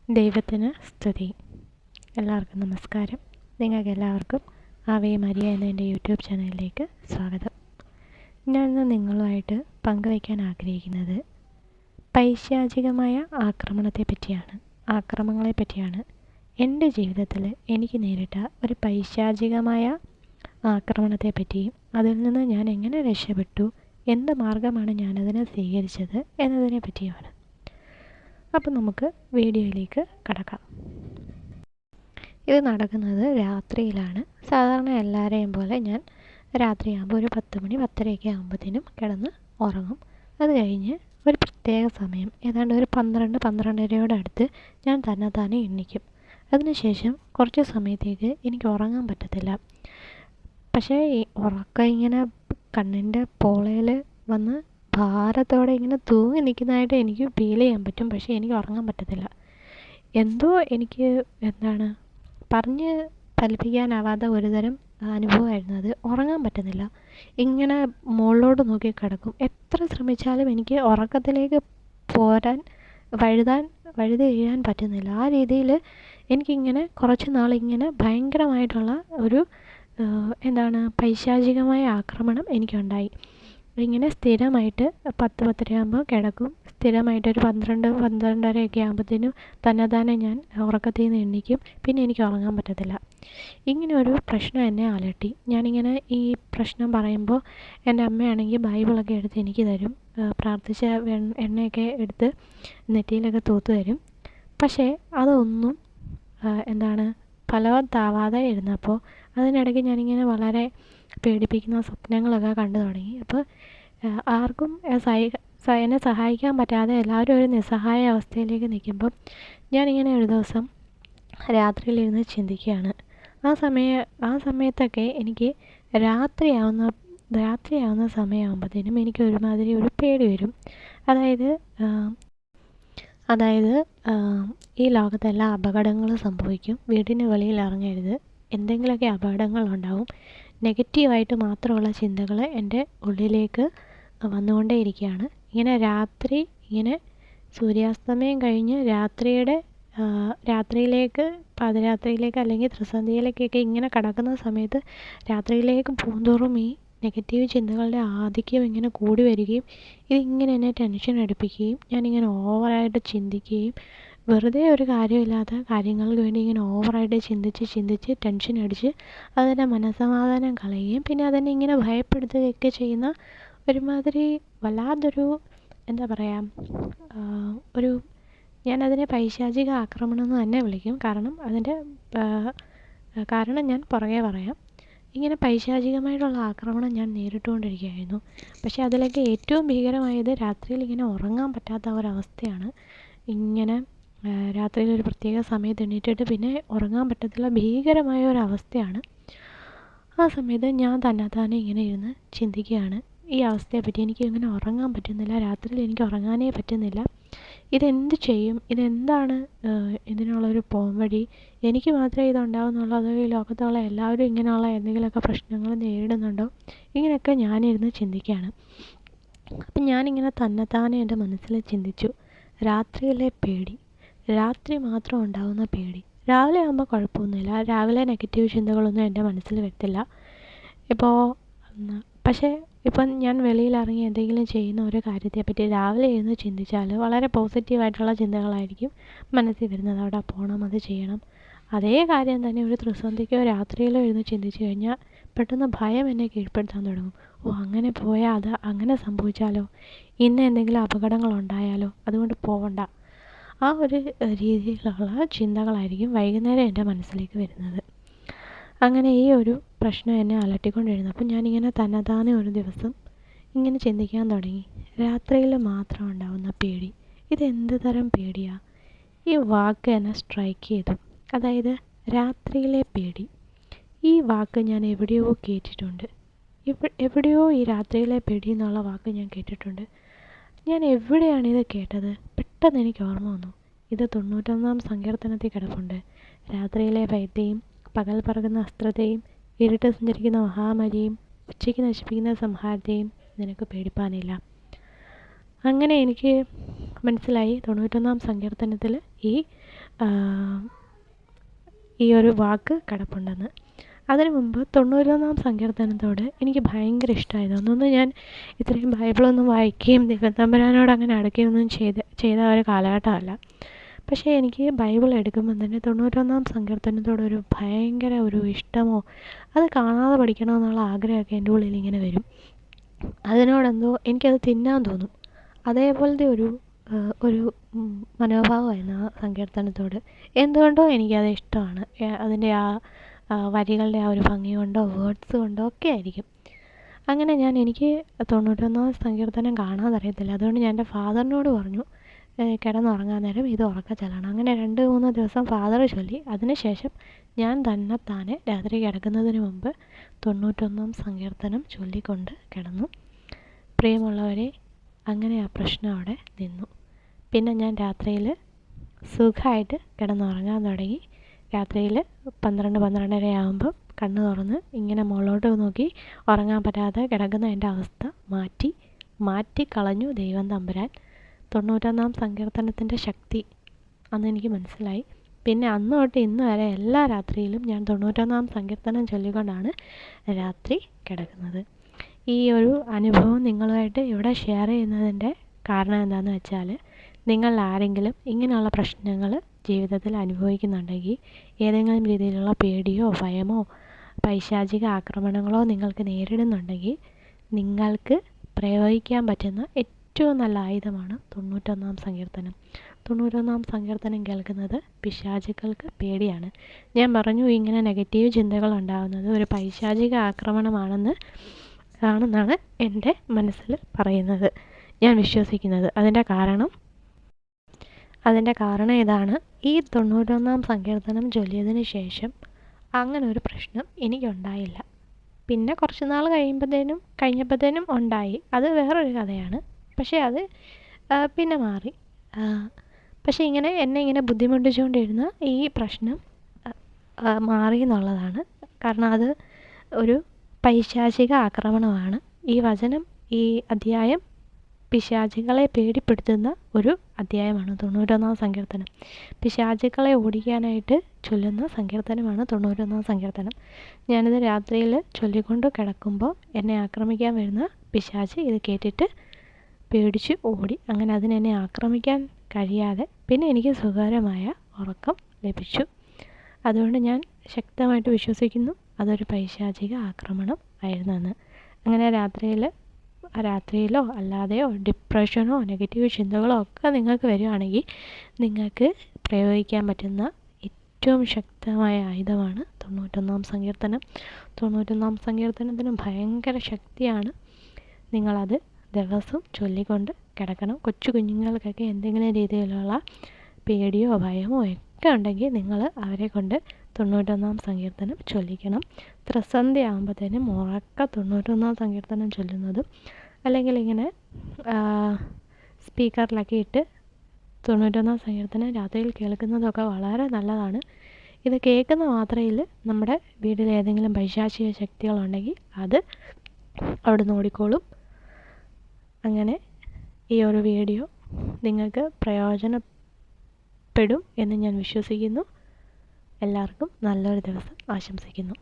ദൈവത്തിന് സ്തുതി. എല്ലാവർക്കും നമസ്കാരം. നിങ്ങൾക്കെല്ലാവർക്കും ആവേ മരിയ എന്ന എൻ്റെ യൂട്യൂബ് ചാനലിലേക്ക് സ്വാഗതം. ഞാനിന്ന് നിങ്ങളുമായിട്ട് പങ്കുവയ്ക്കാൻ ആഗ്രഹിക്കുന്നത് പൈശാചികമായ ആക്രമണങ്ങളെ പറ്റിയാണ്. എൻ്റെ ജീവിതത്തിൽ എനിക്ക് നേരിട്ട ഒരു പൈശാചികമായ ആക്രമണത്തെ പറ്റിയും അതിൽ നിന്ന് ഞാൻ എങ്ങനെ രക്ഷപ്പെട്ടു, എന്ത് മാർഗമാണ് ഞാനതിനെ സ്വീകരിച്ചത് എന്നതിനെ പറ്റിയുമാണ്. അപ്പം നമുക്ക് വീഡിയോയിലേക്ക് കടക്കാം. ഇത് നടക്കുന്നത് രാത്രിയിലാണ്. സാധാരണ എല്ലാവരെയും പോലെ ഞാൻ രാത്രിയാകുമ്പോൾ ഒരു 10 മണി 10:30 ആകുമ്പോഴത്തേനും കിടന്ന് ഉറങ്ങും. അത് കഴിഞ്ഞ് ഒരു പ്രത്യേക സമയം ഏതാണ്ട് ഒരു 12-12:30 അടുത്ത് ഞാൻ തന്നെത്താനെ എണ്ണിക്കും. അതിനുശേഷം കുറച്ച് സമയത്തേക്ക് എനിക്ക് ഉറങ്ങാൻ പറ്റത്തില്ല. പക്ഷേ ഈ ഉറക്കം ഇങ്ങനെ കണ്ണിൻ്റെ പോളയിൽ വന്ന് ഭാരത്തോടെ ഇങ്ങനെ തൂങ്ങി നിൽക്കുന്നതായിട്ട് എനിക്ക് ഫീൽ ചെയ്യാൻ പറ്റും. പക്ഷേ എനിക്ക് ഉറങ്ങാൻ പറ്റത്തില്ല. എന്തോ എനിക്ക് പറഞ്ഞ് ഫലിപ്പിക്കാനാവാത്ത ഒരുതരം അനുഭവമായിരുന്നു അത്. ഉറങ്ങാൻ പറ്റുന്നില്ല. ഇങ്ങനെ മുകളിലോട്ട് നോക്കി കിടക്കും. എത്ര ശ്രമിച്ചാലും എനിക്ക് ഉറക്കത്തിലേക്ക് വഴുതി വീഴാൻ പറ്റുന്നില്ല. ആ രീതിയിൽ എനിക്കിങ്ങനെ കുറച്ച് നാളിങ്ങനെ ഭയങ്കരമായിട്ടുള്ള ഒരു പൈശാചികമായ ആക്രമണം എനിക്കുണ്ടായി. ഇങ്ങനെ സ്ഥിരമായിട്ട് 10-10:30 ആകുമ്പോൾ കിടക്കും. സ്ഥിരമായിട്ട് ഒരു 12-12:30 ആകുമ്പോഴത്തേനും തന്നെത്താനെ ഞാൻ ഉറക്കത്തിൽ നിന്ന് എണ്ണിക്കും. പിന്നെ എനിക്ക് ഉറങ്ങാൻ പറ്റത്തില്ല. ഇങ്ങനെ ഒരു പ്രശ്നം എന്നെ അലട്ടി. ഞാനിങ്ങനെ ഈ പ്രശ്നം പറയുമ്പോൾ എൻ്റെ അമ്മയാണെങ്കിൽ ബൈബിളൊക്കെ എടുത്ത് എനിക്ക് തരും. പ്രാർത്ഥിച്ച എണ്ണയൊക്കെ എടുത്ത് നെറ്റിയിലൊക്കെ തൂത്ത് തരും. പക്ഷേ അതൊന്നും ഫലവത്താവാതെ ഇരുന്നപ്പോൾ അതിനിടയ്ക്ക് ഞാനിങ്ങനെ വളരെ പേടിപ്പിക്കുന്ന സ്വപ്നങ്ങളൊക്കെ കണ്ടു തുടങ്ങി. അപ്പോൾ ആർക്കും എന്നെ സഹായിക്കാൻ പറ്റാതെ എല്ലാവരും ഒരു നിസ്സഹായ അവസ്ഥയിലേക്ക് നിൽക്കുമ്പം ഞാനിങ്ങനെ ഒരു ദിവസം രാത്രിയിലിരുന്ന് ചിന്തിക്കുകയാണ്. ആ സമയത്തൊക്കെ എനിക്ക് രാത്രിയാവുന്ന സമയമാകുമ്പോഴത്തേനും എനിക്ക് ഒരുമാതിരി ഒരു പേടി വരും. അതായത് ഈ ലോകത്തെല്ലാ അപകടങ്ങളും സംഭവിക്കും. വീടിന് വെളിയിൽ ഇറങ്ങരുത്. എന്തെങ്കിലുമൊക്കെ അപകടങ്ങളുണ്ടാവും. നെഗറ്റീവായിട്ട് മാത്രമുള്ള ചിന്തകൾ എൻ്റെ ഉള്ളിലേക്ക് വന്നുകൊണ്ടേയിരിക്കുകയാണ്. ഇങ്ങനെ സൂര്യാസ്തമയം കഴിഞ്ഞ് രാത്രിയിലേക്ക് പാതിരാത്രിയിലേക്ക് അല്ലെങ്കിൽ ത്രിസന്ധ്യയിലേക്കൊക്കെ ഇങ്ങനെ കടക്കുന്ന സമയത്ത് രാത്രിയിലേക്ക് പോകുന്തോറും ഈ നെഗറ്റീവ് ചിന്തകളുടെ ആധിക്യം ഇങ്ങനെ കൂടി വരികയും ഇതിങ്ങനെ എന്നെ ടെൻഷൻ അടുപ്പിക്കുകയും ഞാനിങ്ങനെ ഓവറായിട്ട് ചിന്തിക്കുകയും വെറുതെ ഒരു കാര്യമില്ലാത്ത കാര്യങ്ങൾക്ക് വേണ്ടി ഇങ്ങനെ ഓവറായിട്ട് ചിന്തിച്ച് ടെൻഷൻ അടിച്ച് അതിൻ്റെ മനസ്സമാധാനം കളയുകയും പിന്നെ അതെന്നെ ഇങ്ങനെ ഭയപ്പെടുത്തുകയൊക്കെ ചെയ്യുന്ന ഒരുമാതിരി വല്ലാതൊരു ഞാനതിനെ പൈശാചിക ആക്രമണം എന്ന് തന്നെ വിളിക്കും. കാരണം ഞാൻ പുറകെ പറയാം. ഇങ്ങനെ പൈശാചികമായിട്ടുള്ള ആക്രമണം ഞാൻ നേരിട്ടുകൊണ്ടിരിക്കുകയായിരുന്നു. പക്ഷേ അതിലൊക്കെ ഏറ്റവും ഭീകരമായത് രാത്രിയിൽ ഇങ്ങനെ ഉറങ്ങാൻ പറ്റാത്ത ഒരവസ്ഥയാണ്. ഇങ്ങനെ രാത്രിയിൽ ഒരു പ്രത്യേക സമയത്ത് എണീറ്റിട്ട് പിന്നെ ഉറങ്ങാൻ പറ്റത്തില്ല. ഭീകരമായ ഒരവസ്ഥയാണ്. ആ സമയത്ത് ഞാൻ തന്നെത്താനെ ഇങ്ങനെ ഇരുന്ന് ചിന്തിക്കുകയാണ് ഈ അവസ്ഥയെപ്പറ്റി. എനിക്ക് ഇങ്ങനെ ഉറങ്ങാൻ പറ്റുന്നില്ല. രാത്രിയിൽ എനിക്ക് ഉറങ്ങാനേ പറ്റുന്നില്ല. ഇതെന്ത് ചെയ്യും? ഇതെന്താണ് ഇതിനുള്ളൊരു പോംവഴി? എനിക്ക് മാത്രമേ ഇതുണ്ടാവുന്നുള്ളൂ, അതോ ഈ ലോകത്തുള്ള എല്ലാവരും ഇങ്ങനെയുള്ള എന്തെങ്കിലുമൊക്കെ പ്രശ്നങ്ങൾ നേരിടുന്നുണ്ടോ? ഇങ്ങനെയൊക്കെ ഞാനിരുന്ന് ചിന്തിക്കുകയാണ്. അപ്പം ഞാനിങ്ങനെ തന്നെത്താനെ എൻ്റെ മനസ്സിൽ ചിന്തിച്ചു, രാത്രിയിലെ പേടി, രാത്രി മാത്രം ഉണ്ടാകുന്ന പേടി. രാവിലെ ആകുമ്പോൾ കുഴപ്പമൊന്നുമില്ല. രാവിലെ നെഗറ്റീവ് ചിന്തകളൊന്നും എൻ്റെ മനസ്സിൽ വരത്തില്ല. പക്ഷേ ഇപ്പം ഞാൻ വെളിയിലിറങ്ങി എന്തെങ്കിലും ചെയ്യുന്ന ഒരു കാര്യത്തെപ്പറ്റി രാവിലെ ഇരുന്ന് ചിന്തിച്ചാൽ വളരെ പോസിറ്റീവായിട്ടുള്ള ചിന്തകളായിരിക്കും മനസ്സിൽ വരുന്നത്. അവിടെ പോകണം, അത് ചെയ്യണം. അതേ കാര്യം തന്നെ ഒരു ത്രിസന്ധിക്കോ രാത്രിയിലോ ഇരുന്ന് ചിന്തിച്ചു കഴിഞ്ഞാൽ പെട്ടെന്ന് ഭയം എന്നെ കീഴ്പ്പെടുത്താൻ തുടങ്ങും. അങ്ങനെ പോയാൽ അങ്ങനെ സംഭവിച്ചാലോ, ഇന്ന് എന്തെങ്കിലും അപകടങ്ങളുണ്ടായാലോ, അതുകൊണ്ട് പോകണ്ട. ആ ഒരു രീതിയിലുള്ള ചിന്തകളായിരിക്കും വൈകുന്നേരം എൻ്റെ മനസ്സിലേക്ക് വരുന്നത്. അങ്ങനെ ഈ ഒരു പ്രശ്നം എന്നെ അലട്ടിക്കൊണ്ടിരുന്നു. അപ്പം ഞാനിങ്ങനെ തന്നെത്താനെ ഒരു ദിവസം ഇങ്ങനെ ചിന്തിക്കാൻ തുടങ്ങി, രാത്രിയിൽ മാത്രം ഉണ്ടാകുന്ന പേടി, ഇതെന്ത് തരം പേടിയാണ്? ഈ വാക്ക് എന്നെ സ്ട്രൈക്ക് ചെയ്തു. അതായത് രാത്രിയിലെ പേടി, ഈ വാക്ക് ഞാൻ എവിടെയോ കേട്ടിട്ടുണ്ട്. എവിടെയോ ഈ രാത്രിയിലെ പേടി എന്നുള്ള വാക്ക് ഞാൻ കേട്ടിട്ടുണ്ട്. ഞാൻ എവിടെയാണ് ഇത് കേട്ടത്? പെട്ടെന്ന് എനിക്ക് ഓർമ്മ വന്നു. ഇത് 91-ാം സങ്കീർത്തനത്തിൽ കിടപ്പുണ്ട്. രാത്രിയിലെ ഭയത്തെയും പകൽ പറക്കുന്ന അസ്ത്രത്തെയും ഇരുട്ട് സഞ്ചരിക്കുന്ന മഹാമാരിയെയും ഉച്ചയ്ക്ക് നശിപ്പിക്കുന്ന സംഹാരത്തെയും നിനക്ക് പേടിപ്പാനില്ല. അങ്ങനെ എനിക്ക് മനസ്സിലായി 91-ാം സങ്കീർത്തനത്തിൽ ഈ ഒരു വാക്ക് കിടപ്പുണ്ടെന്ന്. അതിനു മുമ്പ് 91-ാം സങ്കീർത്തനത്തോട് എനിക്ക് ഭയങ്കര ഇഷ്ടമായിരുന്നു. അന്നൊന്നും ഞാൻ ഇത്രയും ബൈബിളൊന്നും വായിക്കുകയും ദൈവത്തമ്പുരാനോട് അങ്ങനെ അടുക്കുകയൊന്നും ചെയ്ത ഒരു കാലഘട്ടമല്ല. പക്ഷേ എനിക്ക് ബൈബിൾ എടുക്കുമ്പം തന്നെ 91-ാം സങ്കീർത്തനത്തോടൊരു ഭയങ്കര ഒരു ഇഷ്ടമോ അത് കാണാതെ പഠിക്കണമെന്നുള്ള ആഗ്രഹമൊക്കെ എൻ്റെ ഉള്ളിൽ ഇങ്ങനെ വരും. അതിനോടെന്തോ എനിക്കത് തിന്നാൻ തോന്നും. അതേപോലത്തെ ഒരു മനോഭാവമായിരുന്നു ആ സങ്കീർത്തനത്തോട്. എന്തുകൊണ്ടോ എനിക്കത് ഇഷ്ടമാണ്. അതിൻ്റെ വരികളുടെ ആ ഒരു ഭംഗി കൊണ്ടോ വേർഡ്സ് കൊണ്ടോ ഒക്കെ ആയിരിക്കും. അങ്ങനെ എനിക്ക് 91-ാം സങ്കീർത്തനം കാണാതറിയത്തില്ല. അതുകൊണ്ട് ഞാൻ എൻ്റെ ഫാദറിനോട് പറഞ്ഞു കിടന്നുറങ്ങാൻ നേരം ഇത് ഉറക്കെ ചൊല്ലണം. അങ്ങനെ 2-3 ദിവസം ഫാദർ ചൊല്ലി. അതിനുശേഷം ഞാൻ തന്നെത്താനെ രാത്രി കിടക്കുന്നതിന് മുമ്പ് 91-ാം സങ്കീർത്തനം ചൊല്ലിക്കൊണ്ട് കിടന്നു. പ്രിയമുള്ളവരെ, അങ്ങനെ ആ പ്രശ്നം അവിടെ നിന്നു. പിന്നെ ഞാൻ രാത്രിയിൽ സുഖമായിട്ട് കിടന്നുറങ്ങാൻ തുടങ്ങി. രാത്രിയിൽ 12-12:30 ആകുമ്പം കണ്ണ് തുറന്ന് ഇങ്ങനെ മുകളിലോട്ട് നോക്കി ഉറങ്ങാൻ പറ്റാതെ കിടക്കുന്ന എൻ്റെ അവസ്ഥ മാറ്റിക്കളഞ്ഞു ദൈവം തമ്പുരാൻ. 91-ാം സങ്കീർത്തനത്തിൻ്റെ ശക്തി അന്നെനിക്ക് മനസ്സിലായി. പിന്നെ അന്ന് തൊട്ട് ഇന്ന് വരെ എല്ലാ രാത്രിയിലും ഞാൻ 91-ാം സങ്കീർത്തനം ചൊല്ലിക്കൊണ്ടാണ് രാത്രി കിടക്കുന്നത്. ഈ ഒരു അനുഭവം നിങ്ങളുമായിട്ട് ഇവിടെ ഷെയർ ചെയ്യുന്നതിൻ്റെ കാരണം എന്താണെന്ന് വെച്ചാൽ, നിങ്ങൾ ആരെങ്കിലും ഇങ്ങനെയുള്ള പ്രശ്നങ്ങൾ ജീവിതത്തിൽ അനുഭവിക്കുന്നുണ്ടെങ്കിൽ, ഏതെങ്കിലും രീതിയിലുള്ള പേടിയോ ഭയമോ പൈശാചിക ആക്രമണങ്ങളോ നിങ്ങൾക്ക് നേരിടുന്നുണ്ടെങ്കിൽ, നിങ്ങൾക്ക് പ്രയോഗിക്കാൻ പറ്റുന്ന ഏറ്റവും നല്ല ആയുധമാണ് 91-ാം സങ്കീർത്തനം. 91-ാം സങ്കീർത്തനം കേൾക്കുന്നത് പിശാചുക്കൾക്ക് പേടിയാണ്. ഞാൻ പറഞ്ഞു, ഇങ്ങനെ നെഗറ്റീവ് ചിന്തകൾ ഉണ്ടാകുന്നത് ഒരു പൈശാചിക ആണെന്നാണ് എൻ്റെ മനസ്സിൽ പറയുന്നത്, ഞാൻ വിശ്വസിക്കുന്നത്. അതിൻ്റെ കാരണം ഇതാണ്. ഈ 91-ാം സങ്കീർത്തനം ചൊല്ലിയതിന് ശേഷം അങ്ങനെ ഒരു പ്രശ്നം എനിക്കുണ്ടായില്ല. പിന്നെ കുറച്ച് നാൾ കഴിഞ്ഞപ്പോഴത്തേനും ഉണ്ടായി. അത് വേറൊരു കഥയാണ്. പക്ഷേ അത് പിന്നെ മാറി. പക്ഷേ എന്നെ ഇങ്ങനെ ബുദ്ധിമുട്ടിച്ചുകൊണ്ടിരുന്ന ഈ പ്രശ്നം മാറി എന്നുള്ളതാണ്. കാരണം അത് ഒരു പൈശാചിക ആക്രമണമാണ്. ഈ അധ്യായം പിശാചുക്കളെ പേടിപ്പെടുത്തുന്ന ഒരു അധ്യായമാണ് 91-ാം സങ്കീർത്തനം. പിശാചുക്കളെ ഓടിക്കാനായിട്ട് ചൊല്ലുന്ന സങ്കീർത്തനമാണ് 91-ാം സങ്കീർത്തനം. ഞാനിത് രാത്രിയിൽ ചൊല്ലിക്കൊണ്ട് കിടക്കുമ്പോൾ എന്നെ ആക്രമിക്കാൻ വരുന്ന പിശാച് ഇത് കേട്ടിട്ട് പേടിച്ച് ഓടി. അങ്ങനെ അതിനെന്നെ ആക്രമിക്കാൻ കഴിയാതെ പിന്നെ എനിക്ക് സുഖകരമായ ഉറക്കം ലഭിച്ചു. അതുകൊണ്ട് ഞാൻ ശക്തമായിട്ട് വിശ്വസിക്കുന്നു അതൊരു പൈശാചിക ആക്രമണം ആയിരുന്നെന്ന്. അങ്ങനെ രാത്രിയിലോ അല്ലാതെയോ ഡിപ്രഷനോ നെഗറ്റീവ് ചിന്തകളോ ഒക്കെ നിങ്ങൾക്ക് വരികയാണെങ്കിൽ നിങ്ങൾക്ക് പ്രയോഗിക്കാൻ പറ്റുന്ന ഏറ്റവും ശക്തമായ ആയുധമാണ് 91-ാം സങ്കീർത്തനം. 91-ാം സങ്കീർത്തനത്തിന് ഭയങ്കര ശക്തിയാണ്. നിങ്ങളത് ദിവസവും ചൊല്ലിക്കൊണ്ട് കിടക്കണം. കൊച്ചു കുഞ്ഞുങ്ങൾക്കൊക്കെ എന്തെങ്കിലും രീതിയിലുള്ള പേടിയോ ഭയമോ ഒക്കെ ഉണ്ടെങ്കിൽ നിങ്ങൾ അവരെ കൊണ്ട് 91-ാം സങ്കീർത്തനം ചൊല്ലിക്കണം. ത്രിസന്ധ്യ ആകുമ്പോഴത്തേനും ഉറക്കെ 91-ാം സങ്കീർത്തനം ചൊല്ലുന്നതും, അല്ലെങ്കിൽ ഇങ്ങനെ സ്പീക്കറിലൊക്കെ ഇട്ട് 91-ാം സങ്കീർത്തനം രാത്രിയിൽ കേൾക്കുന്നതൊക്കെ വളരെ നല്ലതാണ്. ഇത് കേൾക്കുന്ന മാത്രയിൽ നമ്മുടെ വീട്ടിൽ ഏതെങ്കിലും പൈശാചിക ശക്തികളുണ്ടെങ്കിൽ അത് അവിടുന്ന് ഓടിക്കോളും. അങ്ങനെ ഈ ഒരു വീഡിയോ നിങ്ങൾക്ക് പ്രയോജനപ്പെടും എന്ന് ഞാൻ വിശ്വസിക്കുന്നു. എല്ലാവർക്കും നല്ലൊരു ദിവസം ആശംസിക്കുന്നു.